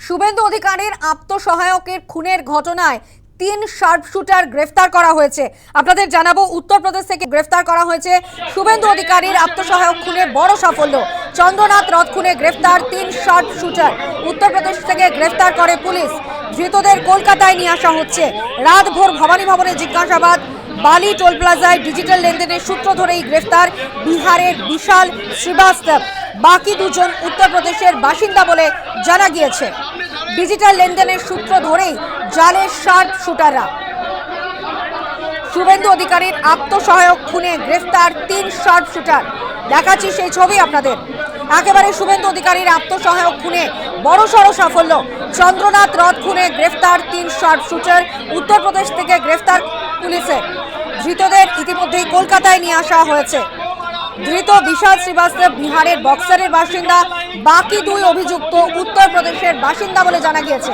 শুভেন্দু অধিকারীর আত্মসহায়কের খুনের ঘটনায় 3 শার্পশুটার গ্রেফতার করা হয়েছে। আপনাদের জানাবো, উত্তরপ্রদেশ থেকে গ্রেফতার করা হয়েছে শুভেন্দু অধিকারীর আত্মসহায়ক খুনে বড় সাফল্য। চন্দ্রনাথ রথ খুনে গ্রেফতার 3 শার্পশুটার। উত্তরপ্রদেশ থেকে গ্রেফতার করে পুলিশ। ধৃতদের কলকাতায় নিয়ে আসা হচ্ছে। রাতভর ভবানী ভবনে জিজ্ঞাসাবাদ। বালি টোল প্লাজায় ডিজিটাল লেনদেনের সূত্র ধরেই গ্রেফতার বিহারের বিশাল শ্রীবাস্তব। বাকি দুজন উত্তরপ্রদেশের বাসিন্দা বলে জানা গিয়েছে। ডিজিটাল লেনদেনের সূত্র ধরেই জালের শার্পশুটাররা। শুভেন্দু অধিকারীর আত্মসহায়ক খুনে গ্রেফতার 3 শার্পশুটার। দেখাচ্ছি সেই ছবি আপনাদের। একেবারে শুভেন্দু অধিকারীর আত্মসহায়ক খুনে বড়সড় সাফল্য। চন্দ্রনাথ রথ খুনে গ্রেফতার 3 শার্পশুটার। উত্তরপ্রদেশ থেকে গ্রেফতার পুলিশের। ধৃতদের ইতিমধ্যেই কলকাতায় নিয়ে আসা হয়েছে। ধৃত বিশাল শ্রীবাস্তব বিহারের বক্সারের বাসিন্দা। বাকি 2 অভিযুক্ত উত্তরপ্রদেশের বাসিন্দা বলে জানা গিয়েছে।